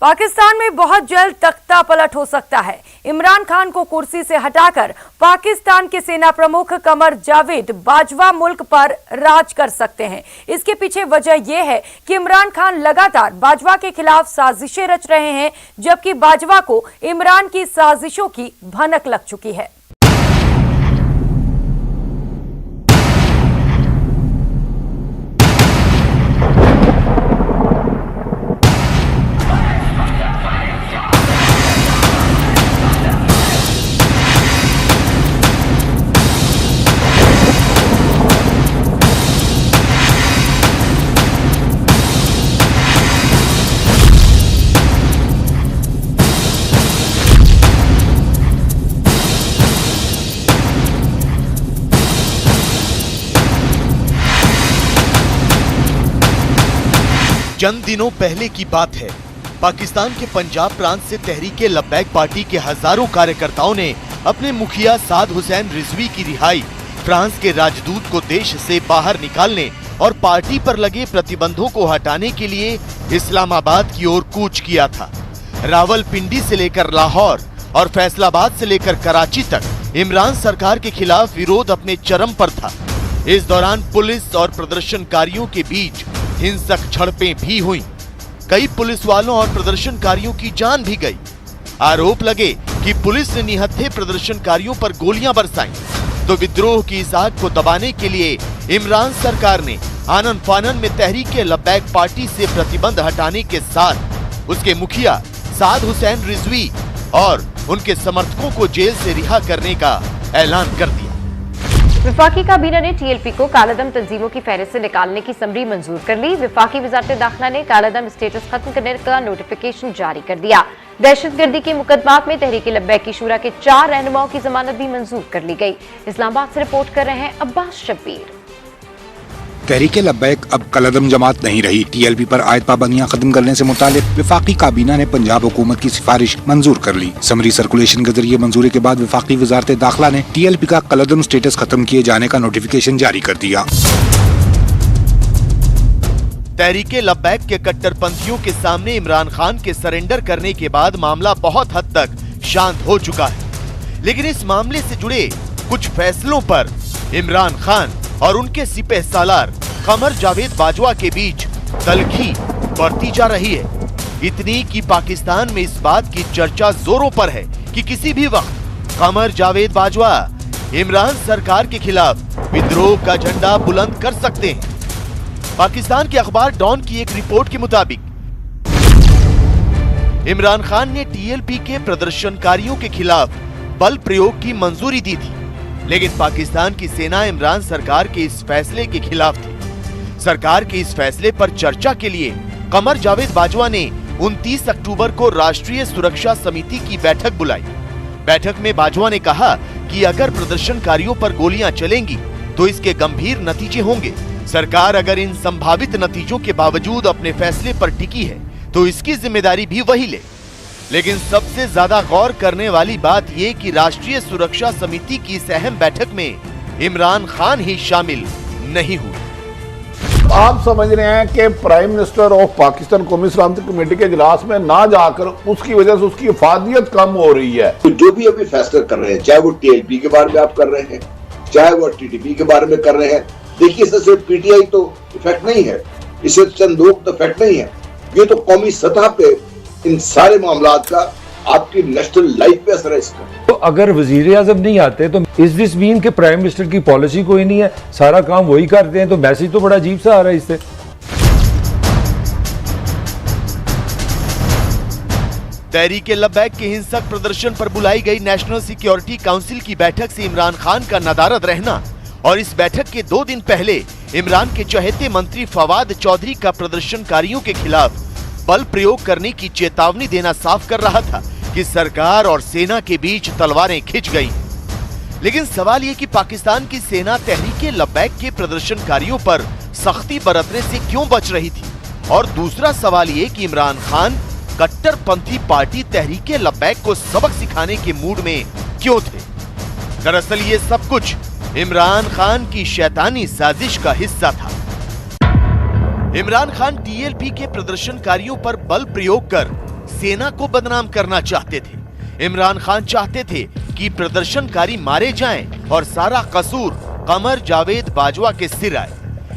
पाकिस्तान में बहुत जल्द तख्ता पलट हो सकता है। इमरान खान को कुर्सी से हटाकर पाकिस्तान के सेना प्रमुख कमर जावेद बाजवा मुल्क पर राज कर सकते हैं। इसके पीछे वजह यह है कि इमरान खान लगातार बाजवा के खिलाफ साजिशें रच रहे हैं, जबकि बाजवा को इमरान की साजिशों की भनक लग चुकी है। चंद दिनों पहले की बात है। पाकिस्तान के पंजाब प्रांत से तहरीके लब्बैक पार्टी के हजारों कार्यकर्ताओं ने अपने मुखिया साद हुसैन रिजवी की रिहाई, फ्रांस के राजदूत को देश से बाहर निकालने और पार्टी पर लगे प्रतिबंधों को हटाने के लिए इस्लामाबाद की ओर कूच किया था। रावलपिंडी से लेकर लाहौर और फैसलाबाद से लेकर कराची तक इमरान सरकार के खिलाफ विरोध अपने चरम पर था। इस दौरान पुलिस और प्रदर्शनकारियों के बीच हिंसक झड़पें भी हुई। कई पुलिस वालों और प्रदर्शनकारियों की जान भी गई। आरोप लगे कि पुलिस ने निहत्थे प्रदर्शनकारियों पर गोलियां बरसाईं। तो विद्रोह की इस आग को दबाने के लिए इमरान सरकार ने आनन फानन में तहरीके लब्बैक पार्टी से प्रतिबंध हटाने के साथ उसके मुखिया साद हुसैन रिजवी और उनके समर्थकों को जेल से रिहा करने का ऐलान कर दिया। विफाकी काबीना ने टीएलपी को कालादम तंजीमों की फहरिस्त से निकालने की समरी मंजूर कर ली। विफाकी वजारत दाखिला ने कालादम स्टेटस खत्म करने का नोटिफिकेशन जारी कर दिया। दहशतगर्दी के मुकदमात में तहरीके लब्बैक की शूरा के 4 रहनुमाओं की जमानत भी मंजूर कर ली गई। इस्लामाबाद से रिपोर्ट कर रहे हैं अब्बास शब्बीर। तहरीके लब्बैक अब कलदम जमात नहीं रही। टीएलपी पर आयत पाबंदियां खत्म करने से मुतालिक विफाकी काबीना ने पंजाब हुकूमत की सिफारिश मंजूर कर ली। समरी सर्कुलेशन के जरिए मंजूरी के बाद विफाकी वजारत दाखिला ने टीएलपी का कलदम स्टेटस खत्म किए जाने का नोटिफिकेशन जारी कर दिया। तहरीके लब्बैक के कट्टरपंथियों के सामने इमरान खान के सरेंडर करने के बाद मामला बहुत हद तक शांत हो चुका है, लेकिन इस मामले से जुड़े कुछ फैसलों पर इमरान खान और उनके सिपह सालार कमर जावेद बाजवा के बीच तलखी बढ़ती जा रही है। इतनी कि पाकिस्तान में इस बात की चर्चा जोरों पर है कि किसी भी वक्त कमर जावेद बाजवा इमरान सरकार के खिलाफ विद्रोह का झंडा बुलंद कर सकते हैं। पाकिस्तान के अखबार डॉन की एक रिपोर्ट के मुताबिक इमरान खान ने टीएलपी के प्रदर्शनकारियों के खिलाफ बल प्रयोग की मंजूरी दी थी, लेकिन पाकिस्तान की सेना इमरान सरकार के इस फैसले के खिलाफ थी। सरकार के इस फैसले पर चर्चा के लिए कमर जावेद बाजवा ने 29 अक्टूबर को राष्ट्रीय सुरक्षा समिति की बैठक बुलाई। बैठक में बाजवा ने कहा कि अगर प्रदर्शनकारियों पर गोलियां चलेंगी तो इसके गंभीर नतीजे होंगे। सरकार अगर इन संभावित नतीजों के बावजूद अपने फैसले पर टिकी है तो इसकी जिम्मेदारी भी वही ले। लेकिन सबसे ज्यादा गौर करने वाली बात ये कि राष्ट्रीय सुरक्षा समिति की इस अहम बैठक में इमरान खान ही शामिल नहीं हुए। आप समझ रहे हैं कि प्राइम मिनिस्टर ऑफ पाकिस्तान कौमी सलामती कमेटी के इजलास में ना जाकर उसकी वजह से उसकी इफादियत कम हो रही है। तो जो भी अभी फैसला कर रहे हैं, चाहे वो टीएलपी के बारे में आप कर रहे हैं, चाहे वो टीटीपी के बारे में कर रहे हैं, देखिए इससे सिर्फ पीटीआई तो इफेक्ट नहीं है, इससे चंद लोग तो इफेक्ट नहीं है, ये तो कौमी सतह पे इन सारे मामलात का आपकी नेशनल लाइफ पे असर है इसका। तो अगर वजीर आजम नहीं आते तो इस दिस मीन के प्राइम मिनिस्टर की पॉलिसी कोई नहीं है, सारा काम वही करते हैं, तो मैसेज तो बड़ा अजीब सा आ रहा है इससे। तहरीके लब्बैक के हिंसक प्रदर्शन पर बुलाई गई नेशनल सिक्योरिटी काउंसिल की बैठक से इमरान खान का नदारद रहना और इस बैठक के 2 दिन पहले इमरान के चहेते मंत्री फवाद चौधरी का प्रदर्शनकारियों के खिलाफ बल प्रयोग करने की चेतावनी देना साफ कर रहा था कि सरकार और सेना के बीच तलवारें खिंच गई। लेकिन सवाल ये कि पाकिस्तान की सेना तहरीके लब्बैक के प्रदर्शनकारियों पर सख्ती बरतने से क्यों बच रही थी, और दूसरा सवाल ये कि इमरान खान कट्टरपंथी पार्टी तहरीके लब्बैक को सबक सिखाने के मूड में क्यों थे। दरअसल ये सब कुछ इमरान खान की शैतानी साजिश का हिस्सा था। इमरान खान टीएलपी के प्रदर्शनकारियों पर बल प्रयोग कर सेना को बदनाम करना चाहते थे। इमरान खान चाहते थे कि प्रदर्शनकारी मारे जाएं और सारा कसूर कमर जावेद बाजवा के सिर आए।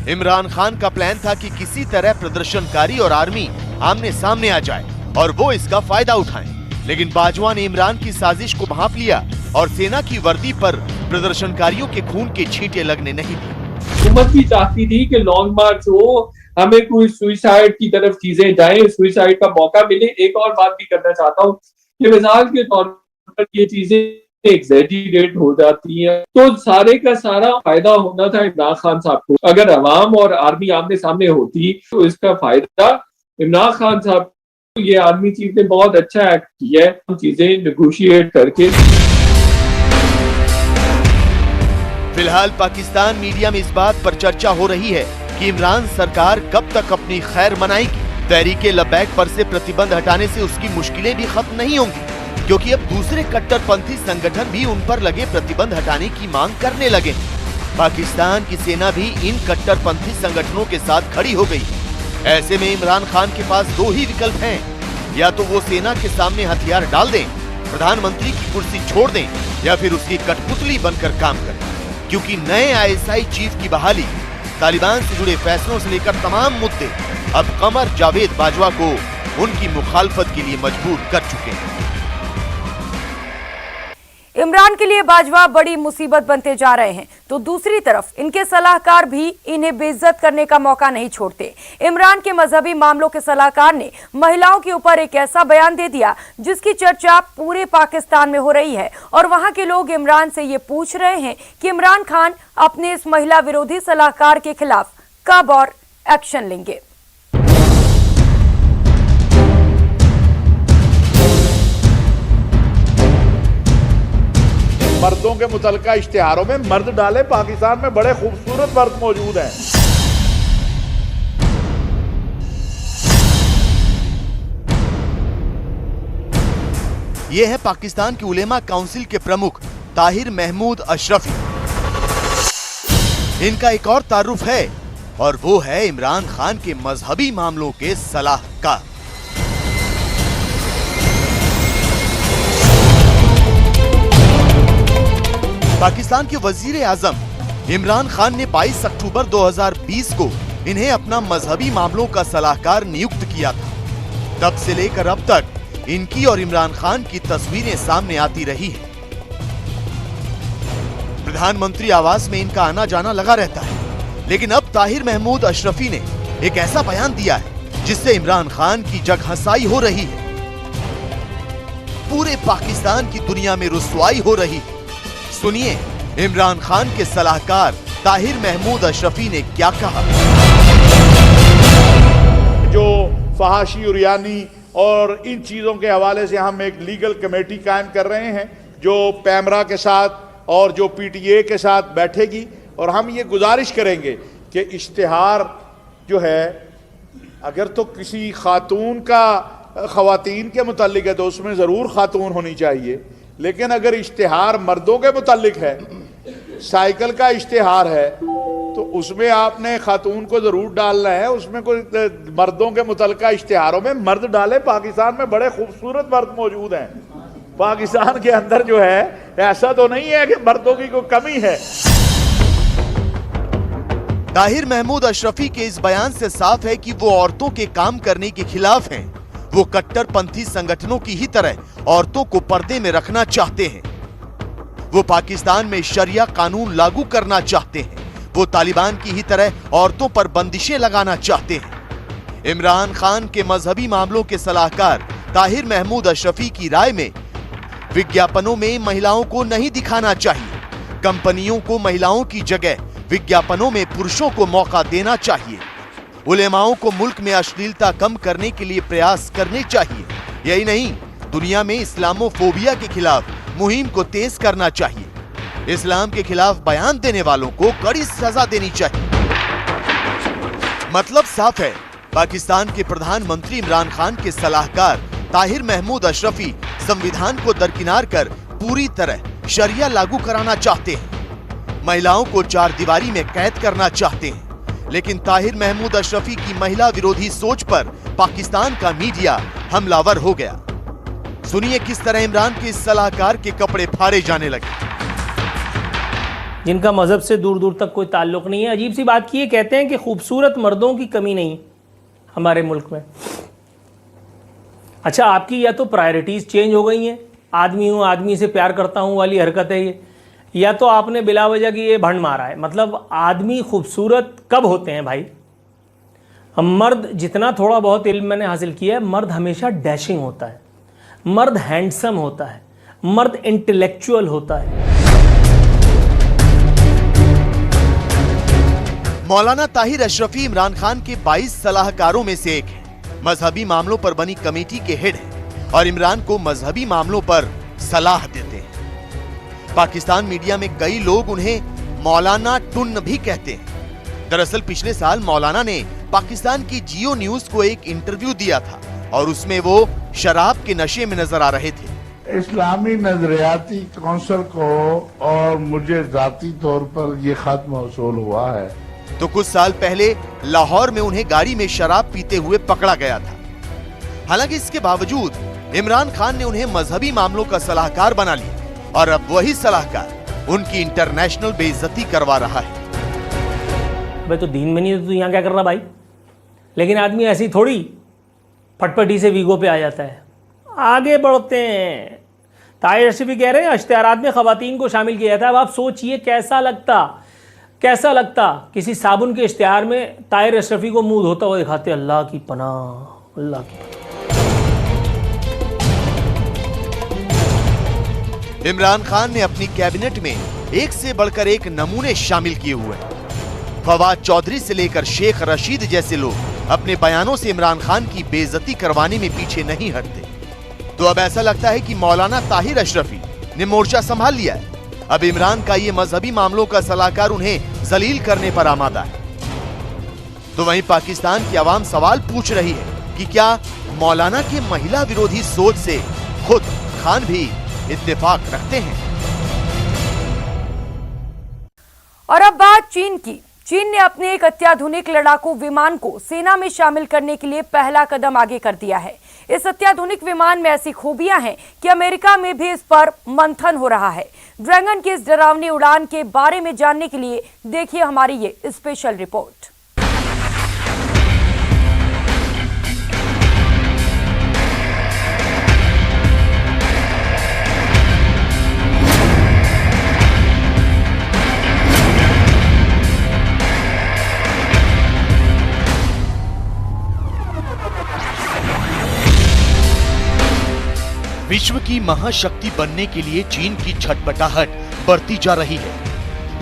इमरान खान का प्लान था कि किसी तरह प्रदर्शनकारी और आर्मी आमने सामने आ जाए और वो इसका फायदा उठाएं। लेकिन बाजवा ने इमरान की साजिश को भांप लिया और सेना की वर्दी पर प्रदर्शनकारियों के खून के छींटे लगने नहीं दी। हुकूमत भी चाहती थी कि लॉन्ग मार्च हो, हमें कोई सुइसाइड की तरफ चीजें जाएं, सुइसाइड का मौका मिले। एक और बात भी करना चाहता हूँ कि मिसाल के तौर पर ये चीजें एग्जैजरेट हो जाती हैं, तो सारे का सारा फायदा होना था इमरान खान साहब को। अगर अवाम और आर्मी आमने सामने होती तो इसका फायदा इमरान खान साहब। ये आर्मी चीफ ने बहुत अच्छा एक्ट किया है, चीजें नेगोशिएट करके। फिलहाल पाकिस्तान मीडिया में इस बात पर चर्चा हो रही है कि इमरान सरकार कब तक अपनी खैर मनाएगी। तहरीके लब्बैक पर से प्रतिबंध हटाने से उसकी मुश्किलें भी खत्म नहीं होंगी, क्योंकि अब दूसरे कट्टरपंथी संगठन भी उन पर लगे प्रतिबंध हटाने की मांग करने लगे। पाकिस्तान की सेना भी इन कट्टरपंथी संगठनों के साथ खड़ी हो गई। ऐसे में इमरान खान के पास दो ही विकल्प हैं, या तो वो सेना के सामने हथियार डाल दें, प्रधानमंत्री की कुर्सी छोड़ दें, या फिर उसकी कठपुतली बनकर काम करें। क्योंकि नए आईएसआई चीफ की बहाली, तालिबान से जुड़े फैसलों से लेकर तमाम मुद्दे अब कमर जावेद बाजवा को उनकी मुखालफत के लिए मजबूर कर चुके हैं। इमरान के लिए बाजवा बड़ी मुसीबत बनते जा रहे हैं, तो दूसरी तरफ इनके सलाहकार भी इन्हें बेइज्जत करने का मौका नहीं छोड़ते। इमरान के मजहबी मामलों के सलाहकार ने महिलाओं के ऊपर एक ऐसा बयान दे दिया जिसकी चर्चा पूरे पाकिस्तान में हो रही है, और वहां के लोग इमरान से ये पूछ रहे हैं कि इमरान खान अपने इस महिला विरोधी सलाहकार के खिलाफ कब और एक्शन लेंगे। मर्दों के मुतल्लिका इश्तिहारों में मर्द डाले, पाकिस्तान में बड़े खूबसूरत मर्द मौजूद हैं। ये है पाकिस्तान की उलेमा काउंसिल के प्रमुख ताहिर महमूद अशरफी। इनका एक और तारुफ है, और वो है इमरान खान के मजहबी मामलों के सलाहकार। पाकिस्तान के वजीर आजम इमरान खान ने 22 अक्टूबर 2020 को इन्हें अपना मजहबी मामलों का सलाहकार नियुक्त किया था। तब से लेकर अब तक इनकी और इमरान खान की तस्वीरें सामने आती रही हैं। प्रधानमंत्री आवास में इनका आना जाना लगा रहता है। लेकिन अब ताहिर महमूद अशरफी ने एक ऐसा बयान दिया है जिससे इमरान खान की जगहंसाई हो रही है, पूरे पाकिस्तान की दुनिया में रुसवाई हो रही है। सुनिए इमरान खान के सलाहकार ताहिर महमूद अशरफी ने क्या कहा। जो फहाशी उरियानी और इन चीज़ों के हवाले से हम एक लीगल कमेटी कायम कर रहे हैं, जो पैमरा के साथ और जो पीटीए के साथ बैठेगी, और हम ये गुजारिश करेंगे कि इश्तिहार जो है, अगर तो किसी खातून का ख़वातीन के मुतालिक है तो उसमें ज़रूर खातून होनी चाहिए, लेकिन अगर इश्तिहार मर्दों के मुतालिक है, साइकिल का इश्तिहार है, तो उसमें आपने खातून को ज़रूर डालना है। उसमें कोई मर्दों के मुतल्लिका इश्तिहारों में मर्द डाले। पाकिस्तान में बड़े खूबसूरत मर्द मौजूद हैं। पाकिस्तान के अंदर जो है, ऐसा तो नहीं है कि मर्दों की कोई कमी है। ताहिर महमूद अशरफी के इस बयान से साफ है कि वो औरतों के काम करने के खिलाफ हैं। वो कट्टरपंथी संगठनों की ही तरह औरतों को पर्दे में रखना चाहते हैं। वो पाकिस्तान में शरिया कानून लागू करना चाहते हैं। वो तालिबान की ही तरह औरतों पर बंदिशें लगाना चाहते हैं। इमरान खान के मजहबी मामलों के सलाहकार ताहिर महमूद अशरफी की राय में विज्ञापनों में महिलाओं को नहीं दिखाना चाहिए। कंपनियों को महिलाओं की जगह विज्ञापनों में पुरुषों को मौका देना चाहिए। उलेमाओं को मुल्क में अश्लीलता कम करने के लिए प्रयास करने चाहिए। यही नहीं, दुनिया में इस्लामोफोबिया के खिलाफ मुहिम को तेज करना चाहिए। इस्लाम के खिलाफ बयान देने वालों को कड़ी सजा देनी चाहिए। मतलब साफ है, पाकिस्तान के प्रधानमंत्री इमरान खान के सलाहकार ताहिर महमूद अशरफी संविधान को दरकिनार कर पूरी तरह शरिया लागू कराना चाहते हैं। महिलाओं को चार दीवारी में कैद करना चाहते हैं। लेकिन ताहिर महमूद अशरफी की महिला विरोधी सोच पर पाकिस्तान का मीडिया हमलावर हो गया। सुनिए किस तरह इमरान के इस सलाहकार के कपड़े फाड़े जाने लगे। जिनका मजहब से दूर दूर तक कोई ताल्लुक नहीं है। अजीब सी बात की है, कहते हैं कि खूबसूरत मर्दों की कमी नहीं हमारे मुल्क में। अच्छा, आपकी या तो प्रायोरिटीज़ चेंज हो गई हैं, आदमी हूँ आदमी से प्यार करता हूँ वाली हरकत है ये, या तो आपने बिला वजह की ये भंड मारा है। मतलब आदमी खूबसूरत कब होते हैं भाई? मर्द, जितना थोड़ा बहुत इल्म मैंने हासिल किया है, मर्द हमेशा डैशिंग होता है, मर्द हैंडसम होता है, मर्द इंटेलेक्चुअल होता है। मौलाना ताहिर अशरफी इमरान खान के 22 सलाहकारों में से एक है। मजहबी मामलों पर बनी कमेटी के हेड हैं और इमरान को मजहबी मामलों पर सलाह देते हैं। पाकिस्तान मीडिया में कई लोग उन्हें मौलाना टुन्न भी कहते हैं। दरअसल पिछले साल मौलाना ने पाकिस्तान की जियो न्यूज को एक इंटरव्यू दिया था और उसमें वो शराब के नशे में नजर आ रहे थे। इस्लामी नजरियाती कौंसिल को और मुझे जाती तौर पर ये खत मौसूल हुआ है तो कुछ साल पहले लाहौर में उन्हें गाड़ी में शराब पीते हुए पकड़ा गया था। हालांकि इसके बावजूद इमरान खान ने उन्हें मजहबी मामलों का सलाहकार बना लिया और अब वही सलाहकार उनकी इंटरनेशनल बेइज्जती करवा रहा है। भाई तो दीन में नहीं तो यहाँ क्या कर रहा भाई? लेकिन आदमी ऐसी थोड़ी फटफटी से वीगो पे आ जाता है। आगे बढ़ते हैं। ताहिर अशरफी कह रहे हैं इश्तिहारात में खवातीन को शामिल किया जाता है। अब आप सोचिए कैसा लगता किसी साबुन के इश्तिहार में ताहिर अशरफी को मुंह धोता हुआ दिखाते। अल्लाह की पनाह, अल्लाह की पनाह। इमरान खान ने अपनी कैबिनेट में एक से बढ़कर एक नमूने शामिल किए हुए हैं। फवाद चौधरी से लेकर शेख रशीद जैसे लोग अपने बयानों से इमरान खान की बेइज्जती करवाने में पीछे नहीं हटते। तो अब ऐसा लगता है कि मौलाना ताहिर अशरफी ने मोर्चा संभाल लिया है। अब इमरान का ये मजहबी मामलों का सलाहकार उन्हें जलील करने पर आमादा है। तो वहीं पाकिस्तान की आवाम सवाल पूछ रही है कि क्या मौलाना के महिला विरोधी सोच से खुद खान भी इत्तेफाक रखते हैं? और अब बात चीन की। चीन ने अपने एक अत्याधुनिक लड़ाकू विमान को सेना में शामिल करने के लिए पहला कदम आगे कर दिया है। इस अत्याधुनिक विमान में ऐसी खूबियां हैं कि अमेरिका में भी इस पर मंथन हो रहा है। ड्रैगन की इस डरावनी उड़ान के बारे में जानने के लिए देखिए हमारी ये स्पेशल रिपोर्ट। विश्व की महाशक्ति बनने के लिए चीन की छटपटाहट बढ़ती जा रही है,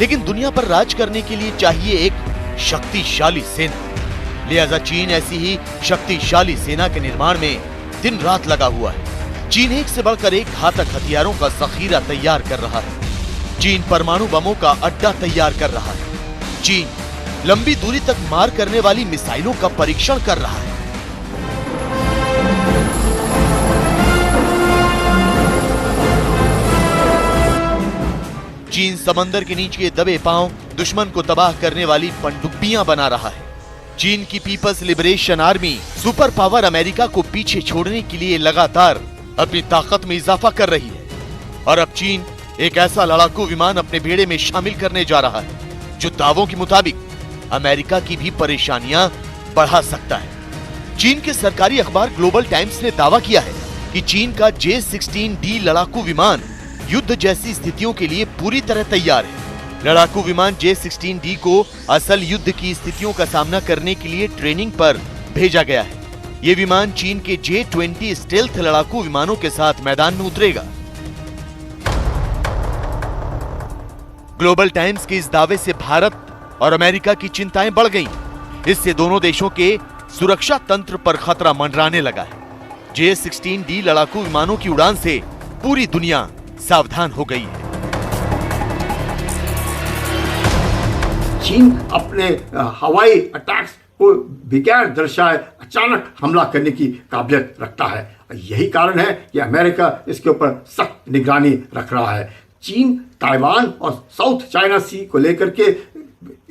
लेकिन दुनिया पर राज करने के लिए चाहिए एक शक्तिशाली सेना। लिहाजा चीन ऐसी ही शक्तिशाली सेना के निर्माण में दिन रात लगा हुआ है। चीन एक से बढ़कर एक घातक हथियारों का जखीरा तैयार कर रहा है। चीन परमाणु बमों का अड्डा तैयार कर रहा है। चीन लंबी दूरी तक मार करने वाली मिसाइलों का परीक्षण कर रहा है। चीन समंदर के नीचे दबे पांव दुश्मन को तबाह करने वाली पनडुब्बियां बना रहा है। चीन की People's Liberation Army superpower America को पीछे छोड़ने के लिए लगातार अपनी ताकत में इजाफा कर रही है और अब चीन एक ऐसा लड़ाकू विमान अपने बेड़े में शामिल करने जा रहा है जो दावों के मुताबिक अमेरिका की भी परेशानियां बढ़ा सकता है। चीन के सरकारी अखबार ग्लोबल टाइम्स ने दावा किया है कि चीन का J-16D लड़ाकू विमान युद्ध जैसी स्थितियों के लिए पूरी तरह तैयार है। लड़ाकू विमान J-16D को असल युद्ध की स्थितियों का सामना करने के लिए ट्रेनिंग पर भेजा गया है। ये विमान चीन के J-20 स्टेल्थ लड़ाकू विमानों के साथ मैदान में उतरेगा। ग्लोबल टाइम्स के इस दावे से भारत और अमेरिका की चिंताएं बढ़ गईं। इससे दोनों देशों के सुरक्षा तंत्र पर खतरा मंडराने लगा है। J-16D लड़ाकू विमानों की उड़ान से पूरी दुनिया सावधान हो गई है। चीन अपने हवाई अटैक्स को बगैर दर्शाए अचानक हमला करने की काबिलियत रखता है। यही कारण है कि अमेरिका इसके ऊपर सख्त निगरानी रख रहा है। चीन ताइवान और साउथ चाइना सी को लेकर के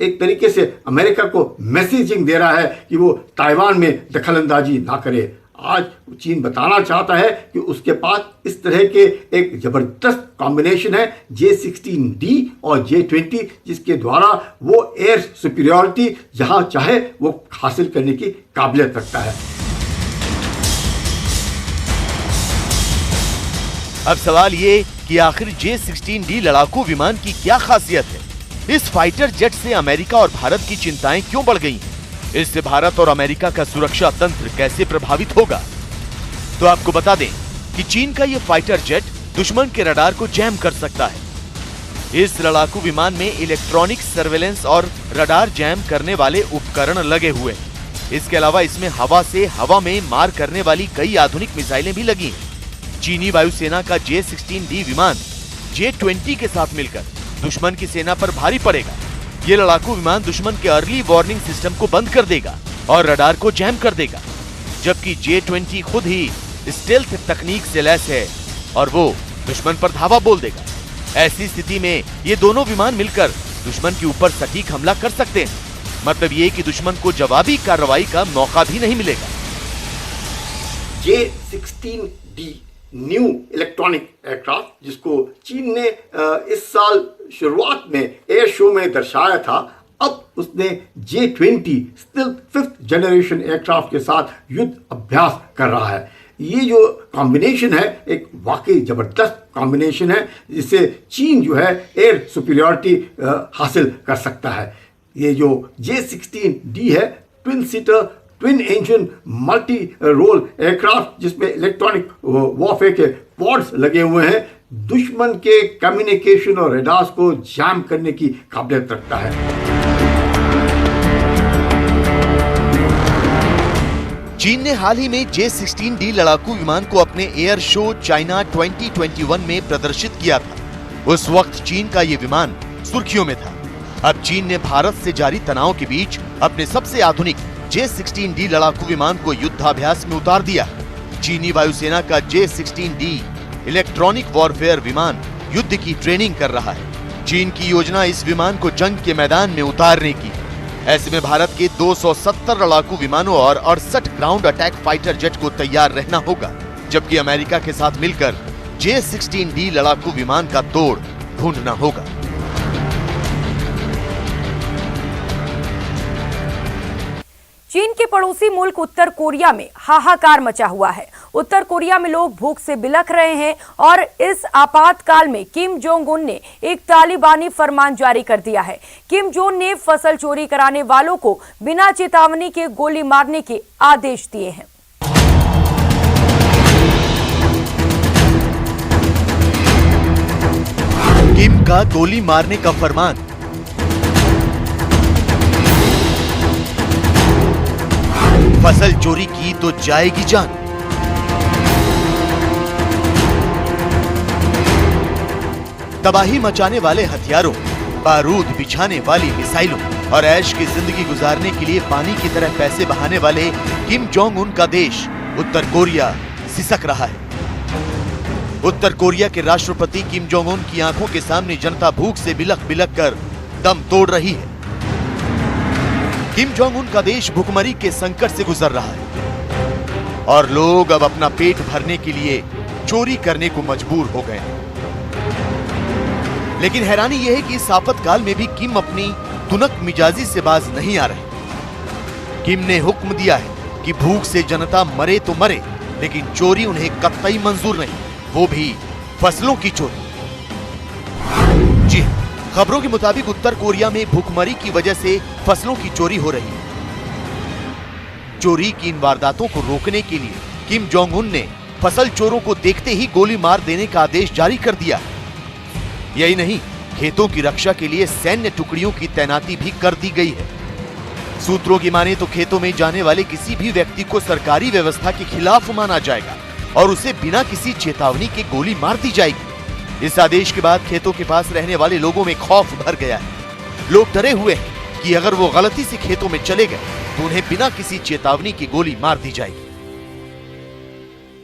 एक तरीके से अमेरिका को मैसेजिंग दे रहा है कि वो ताइवान में दखलंदाजी ना करे। आज चीन बताना चाहता है कि उसके पास इस तरह के एक जबरदस्त कॉम्बिनेशन है J-16D और J-20, जिसके द्वारा वो एयर सुपीरियरिटी जहां चाहे वो हासिल करने की काबिलियत रखता है। अब सवाल ये कि आखिर J-16D लड़ाकू विमान की क्या खासियत है? इस फाइटर जेट से अमेरिका और भारत की चिंताएं क्यों बढ़ गई हैं? इससे भारत और अमेरिका का सुरक्षा तंत्र कैसे प्रभावित होगा? तो आपको बता दें कि चीन का यह फाइटर जेट दुश्मन के रडार को जैम कर सकता है। इस लड़ाकू विमान में इलेक्ट्रॉनिक सर्वेलेंस और रडार जैम करने वाले उपकरण लगे हुए हैं। इसके अलावा इसमें हवा से हवा में मार करने वाली कई आधुनिक मिसाइलें भी लगी हैं। चीनी वायुसेना का J-16D विमान J-20 के साथ मिलकर दुश्मन की सेना पर भारी पड़ेगा। ये लड़ाकू विमान दुश्मन के अर्ली वार्निंग सिस्टम को बंद कर देगा और रडार को जैम कर देगा, जबकि J-20 खुद ही स्टेल्थ तकनीक से लैस है और वो दुश्मन पर धावा बोल देगा। ऐसी स्थिति में ये दोनों विमान मिलकर दुश्मन के ऊपर सटीक हमला कर सकते हैं। मतलब ये कि दुश्मन को जवाबी कार्रवाई का मौका भी नहीं मिलेगा। J-16D न्यू इलेक्ट्रॉनिक एयरक्राफ्ट, जिसको चीन ने इस साल शुरुआत में एयर शो में दर्शाया था, अब उसने J-20 still 5th generation aircraft के साथ युद्ध अभ्यास कर रहा है। ये जो कॉम्बिनेशन है एक वाकई जबरदस्त कॉम्बिनेशन है, जिससे चीन जो है एयर सुपीरियरिटी हासिल कर सकता है। ये जो J-16D है twin seater twin engine multi role aircraft, जिसमें इलेक्ट्रॉनिक वॉरफेयर के पॉड्स लगे हुए हैं, दुश्मन के कम्युनिकेशन और रडार्स को जैम करने की काबिलियत रखता है। चीन ने हाल ही में J-16D लड़ाकू विमान को अपने एयर शो चाइना 2021 में प्रदर्शित किया था। उस वक्त चीन का ये विमान सुर्खियों में था। अब चीन ने भारत से जारी तनाव के बीच अपने सबसे आधुनिक J-16D लड़ाकू विमान को युद्धाभ्यास में उतार दिया। चीनी वायुसेना का J-16D इलेक्ट्रॉनिक वॉरफेयर विमान युद्ध की ट्रेनिंग कर रहा है। चीन की योजना इस विमान को जंग के मैदान में उतारने की है। ऐसे में भारत के 270 लड़ाकू विमानों और 68 ग्राउंड अटैक फाइटर जेट को तैयार रहना होगा, जबकि अमेरिका के साथ मिलकर J-16D लड़ाकू विमान का तोड़ ढूंढना होगा। चीन के पड़ोसी मुल्क उत्तर कोरिया में हाहाकार मचा हुआ है। उत्तर कोरिया में लोग भूख से बिलख रहे हैं और इस आपातकाल में किम जोंग उन ने एक तालिबानी फरमान जारी कर दिया है। किम जोंग ने फसल चोरी कराने वालों को बिना चेतावनी के गोली मारने के आदेश दिए हैं। किम का गोली मारने का फरमान। फसल चोरी की तो जाएगी जान। तबाही मचाने वाले हथियारों, बारूद बिछाने वाली मिसाइलों और ऐश की जिंदगी गुजारने के लिए पानी की तरह पैसे बहाने वाले किम जोंग उन का देश उत्तर कोरिया सिसक रहा है। उत्तर कोरिया के राष्ट्रपति किम जोंग उन की आंखों के सामने जनता भूख से बिलख बिलख कर दम तोड़ रही है। किम जोंग उन का देश भुखमरी के संकट से गुजर रहा है और लोग अब अपना पेट भरने के लिए चोरी करने को मजबूर हो गए हैं। लेकिन हैरानी यह है कि इस आपातकाल में भी किम अपनी तुनक मिजाजी से बाज नहीं आ रहे। किम ने हुक्म दिया है कि भूख से जनता मरे तो मरे, लेकिन चोरी उन्हें कतई मंजूर नहीं, वो भी फसलों की चोरी। जी खबरों के मुताबिक उत्तर कोरिया में भूखमरी की वजह से फसलों की चोरी हो रही है। चोरी की इन वारदातों को रोकने के लिए किम जोंग उन ने फसल चोरों को देखते ही गोली मार देने का आदेश जारी कर दिया। यही नहीं, खेतों की रक्षा के लिए सैन्य टुकड़ियों की तैनाती भी कर दी गई है। सूत्रों की माने तो खेतों में जाने वाले किसी भी व्यक्ति को सरकारी व्यवस्था के खिलाफ माना जाएगा और उसे बिना किसी चेतावनी के गोली मार दी जाएगी। इस आदेश के बाद खेतों के पास रहने वाले लोगों में खौफ भर गया है। लोग डरे हुए हैं कि अगर वो गलती से खेतों में चले गए तो उन्हें बिना किसी चेतावनी की गोली मार दी जाएगी।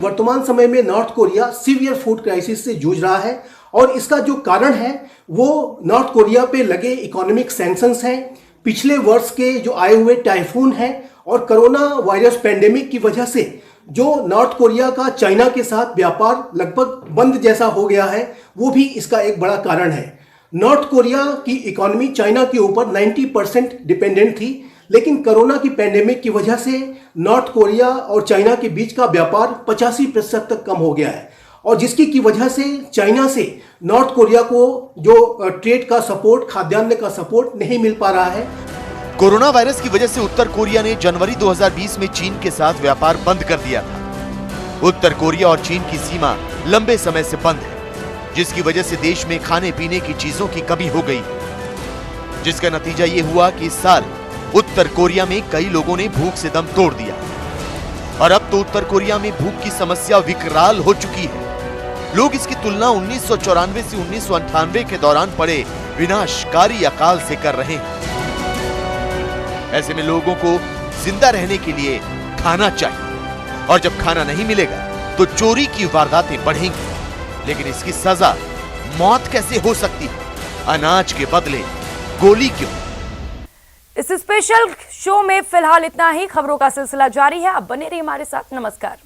वर्तमान समय में north Korea severe food crisis से जूझ रहा है और इसका जो कारण है वो नॉर्थ कोरिया पे लगे इकोनॉमिक सैंक्शंस हैं, पिछले वर्ष के जो आए हुए टाइफून है और कोरोना वायरस पेंडेमिक की वजह से जो नॉर्थ कोरिया का चाइना के साथ व्यापार लगभग बंद जैसा हो गया है, वो भी इसका एक बड़ा कारण है। नॉर्थ कोरिया की इकोनॉमी चाइना के ऊपर 90% डिपेंडेंट थी, लेकिन कोरोना की पेंडेमिक की वजह से नॉर्थ कोरिया और चाइना के बीच का व्यापार 85% तक कम हो गया है, और जिसकी की वजह से चाइना से नॉर्थ कोरिया को जो ट्रेड का सपोर्ट, खाद्यान्न का सपोर्ट नहीं मिल पा रहा है। कोरोना वायरस की वजह से उत्तर कोरिया ने जनवरी 2020 में चीन के साथ व्यापार बंद कर दिया था। उत्तर कोरिया और चीन की सीमा लंबे समय से बंद है, जिसकी वजह से देश में खाने पीने की चीजों की कमी हो गई, जिसका नतीजा ये हुआ कि इस साल उत्तर कोरिया में कई लोगों ने भूख से दम तोड़ दिया। और अब तो उत्तर कोरिया में भूख की समस्या विकराल हो चुकी है। लोग इसकी तुलना 1994 से 1998 के दौरान पड़े विनाशकारी अकाल से कर रहे हैं। ऐसे में लोगों को जिंदा रहने के लिए खाना चाहिए, और जब खाना नहीं मिलेगा तो चोरी की वारदातें बढ़ेंगी। लेकिन इसकी सजा मौत कैसे हो सकती है? अनाज के बदले गोली क्यों? इस स्पेशल शो में फिलहाल इतना ही। खबरों का सिलसिला जारी है, अब बने रहिए हमारे साथ। नमस्कार।